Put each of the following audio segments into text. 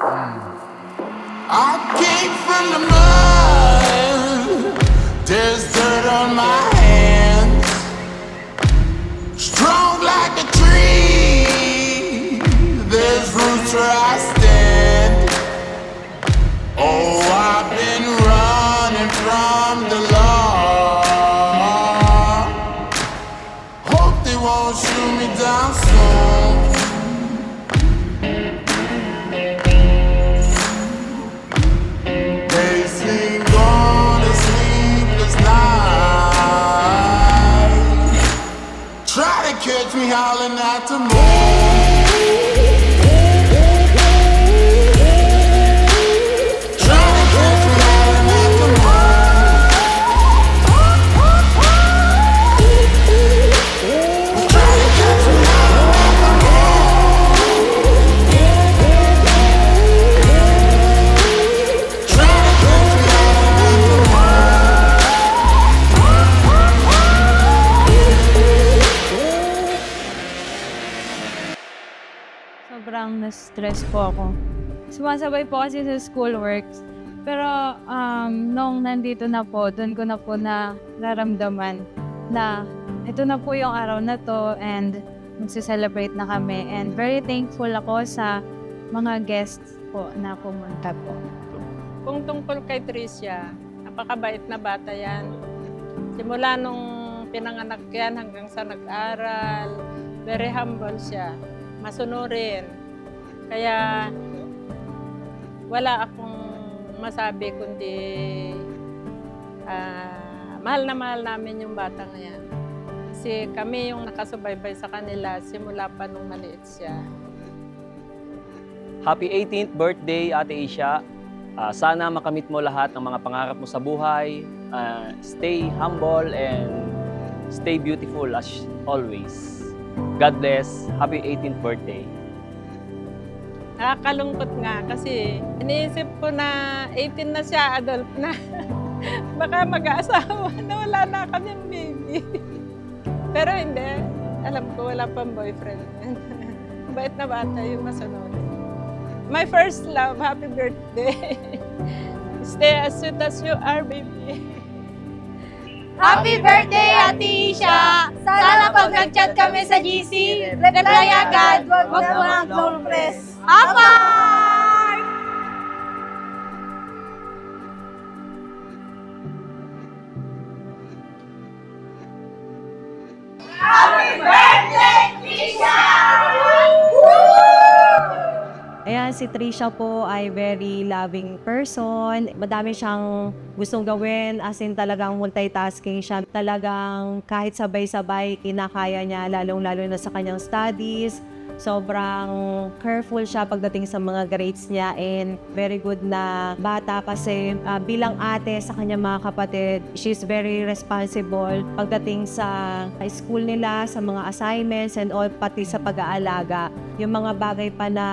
I came from the mud. There's dirt on my hands. Strong like a tree. There's roots where I stand. Oh, I've been running from the law. Hope they won't shoot me down soon. They sing on a sleepless night. Try to catch me howling at the moon. Try to catch me howling at the moon. Try to catch me howling at the moon. Try to catch me howling at the Sobrang na-stress po ako. Sumasabay po kasi sa schoolworks. Pero nung nandito na po, doon ko na po nararamdaman na ito na po yung araw na to and magse-celebrate na kami. And very thankful ako sa mga guests po na pumunta po. Kung tungkol kay Tricia, napakabait na bata yan. Simula nung pinanganak yan hanggang sa nag-aral, very humble siya, masunurin. Kaya wala akong masabi kundi mahal na mahal namin yung batang yan. Kasi kami yung nakasubaybay sa kanila simula pa nung maliit siya. Happy 18th birthday, Ate Isha. Sana makamit mo lahat ng mga pangarap mo sa buhay. Stay humble and stay beautiful as always. God bless. Happy 18th birthday. Nakakalungkot nga kasi iniisip ko na 18 na siya, adult na. Baka mag-aasawa na wala na kaming baby. Pero hindi. Alam ko wala pang boyfriend. Bait na bata yung masunod. My first love, happy birthday. Stay as sweet as you are, baby. Happy birthday, Ate Isha! Sana pag nag-chat kami sa GC, reply agad, wag mo ang floor press. Apart! Happy birthday, Isha! Ayan, si Tricia po ay very loving person. Madami siyang gustong gawin, as in talagang multitasking siya. Talagang kahit sabay-sabay, kinakaya niya, lalong-lalo na sa kanyang studies. Sobrang careful siya pagdating sa mga grades niya and very good na bata kasi bilang ate sa kanyang mga kapatid, she's very responsible pagdating sa school nila, sa mga assignments and all, pati sa pag-aalaga. Yung mga bagay pa na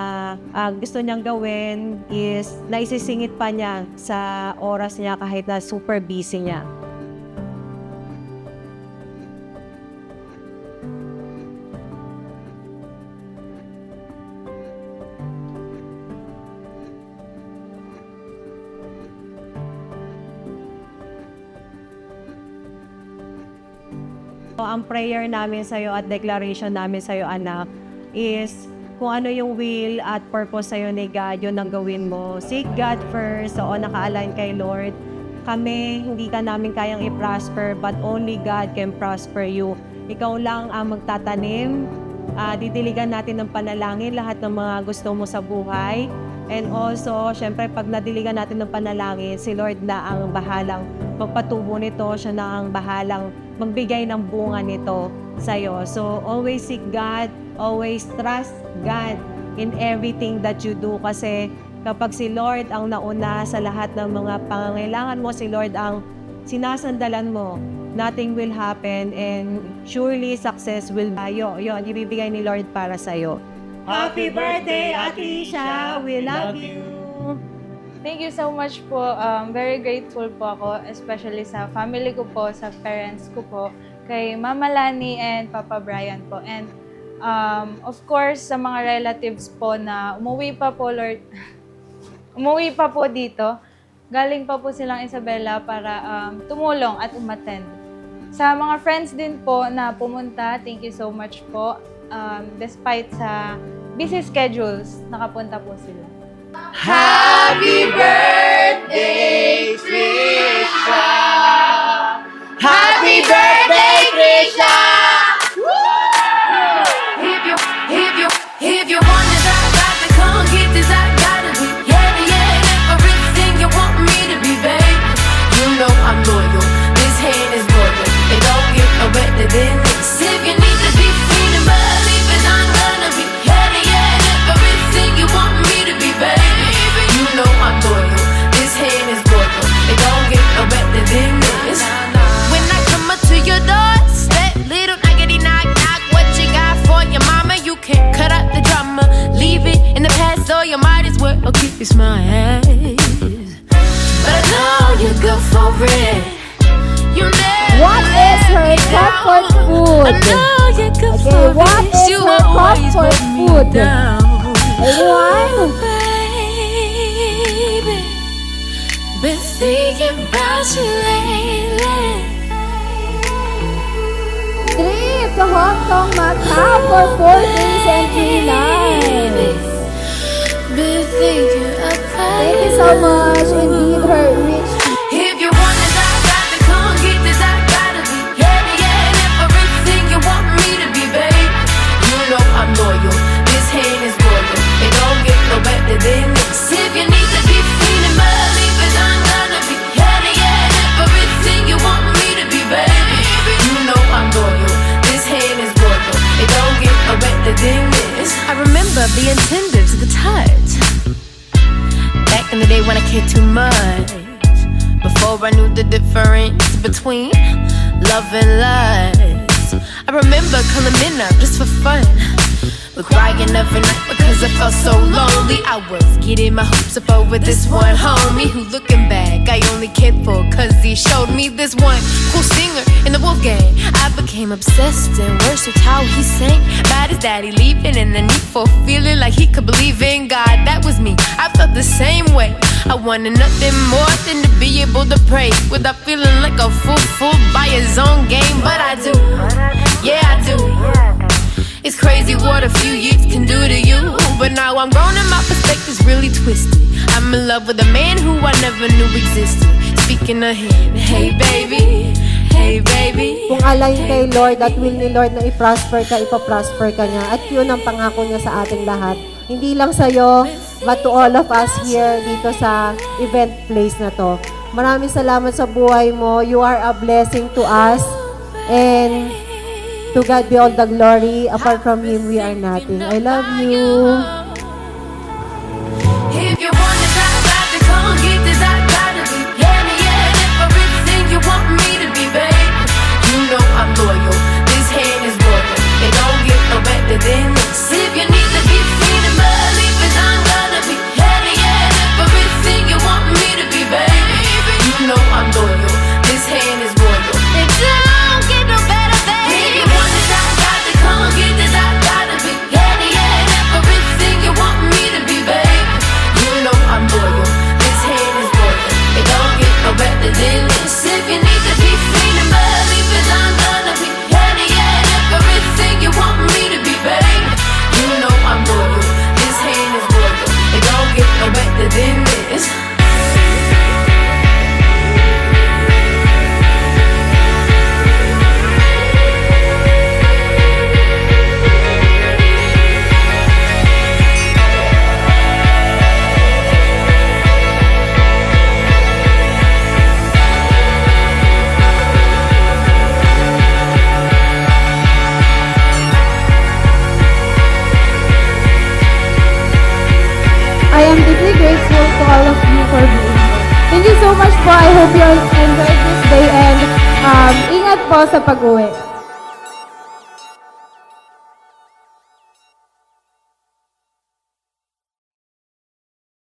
gusto niyang gawin is naisisingit pa niya sa oras niya kahit na super busy niya. So, ang prayer namin sa'yo at declaration namin sa'yo, anak, is kung ano yung will at purpose sa'yo ni God, yun ang gawin mo. Seek God first, so naka-align kay Lord. Kami, hindi ka namin kayang i-prosper, but only God can prosper you. Ikaw lang ang magtatanim. Didiligan natin ng panalangin lahat ng mga gusto mo sa buhay. And also, syempre, pag nadiligan natin ng panalangin, si Lord na ang bahalang magpatubo nito. Siya na ang bahalang magbigay ng bunga nito sa'yo. So, always seek God, always trust God in everything that you do. Kasi kapag si Lord ang nauna sa lahat ng mga pangangailangan mo, si Lord ang sinasandalan mo, nothing will happen and surely success will tayo. Yun, ibibigay ni Lord para sa'yo. Happy birthday, Ate Isha! We love you! Thank you so much po. Very grateful po ako, especially sa family ko po, sa parents ko po, kay Mama Lani and Papa Brian po. And of course, sa mga relatives po na umuwi pa po, Lord, umuwi pa po dito. Galing pa po silang Isabela para tumulong at umattend. Sa mga friends din po na pumunta, thank you so much po. Despite sa busy schedules, nakapunta po sila. Happy birthday, Trisha! Happy birthday, Trisha! If you want this, I got to come get this, I gotta be. Yeah, everything you want me to be, babe. You know I'm loyal, this hand is royal. It don't get no better than this. If you need to be feeling, believe it, I'm gonna be. Yeah, everything you want me to be, babe. You know I'm loyal, this hand is royal. It don't get no better than this. When I come up to your doorstep, little knockety knock knock, what you got for your mama? You can't cut out the drama, leave it in the past, so you might as well keep your smile. But I know you're good for it. You never What is her comfort food? I know you're good Okay, for what it. is You her always comfort put me food? down. Anyone? Baby, been thinking about you lately. Trip to Hong Kong, Macau for 4 days and 3 nights. Been thinking about Thank you so much. Indeed, her rich. If you want this, I got to come get this, I gotta be. Yeah, everything you want me to be, babe. You know I'm loyal, this hand is royal. It don't get no better than this. If you need to be feeling, believe it, I'm gonna be. Yeah, everything you want me to be, baby. You know I'm loyal, this hand is royal. It don't get no better than this. I remember being tender to the touch. Back in the day when I cared too much. Before I knew the difference between love and lust. I remember calling men up just for fun, but crying every night because I felt so lonely. I was getting my hopes up over this one homie who, looking back, I only cared for cause he showed me this one cool singer in the Wolfgang. I became obsessed and worshipped how he sang about his daddy leaving and the need for feeling like he could believe in God. That was me, I felt the same way. I wanted nothing more than to be able to pray without feeling like a fool by his own game. But I do, yeah I do. It's crazy what a few years can do to you. But now I'm grown and my perspective's really twisted. I'm in love with a man who I never knew existed. Speaking of him, hey baby, hey baby. Kung alayin kay Lord at will ni Lord na i-prosper ka, ipaprosper ka niya. At yun ang pangako niya sa ating lahat. Hindi lang sa'yo, but to all of us here dito sa event place na to. Maraming salamat sa buhay mo. You are a blessing to us. And to God be all the glory. Apart from Him, we are nothing. I love you. If you want this, I got to come get this, I gotta be. Yeah, everything you want me to be, babe. You know I'm loyal, this hand is royal. It don't get no better than this. If you need to be feeling, believe it, I'm gonna be. Yeah, everything you want me to be, babe. You know I'm loyal, this hand is royal. It don't get no better than this. If you want this, I got to come get this, I gotta be. Yeah, everything you want me to be, babe. You know I'm loyal, this hand is royal. It don't get no better than this. If you need to be feeling, believe it, I'm gonna be. Yeah, everything you want me to be, babe. You know I'm loyal, this hand is royal. It don't get no better than this. I am deeply grateful to all of you for being here. Thank you so much po. I hope you enjoyed this day and ingat po sa pag-uwi.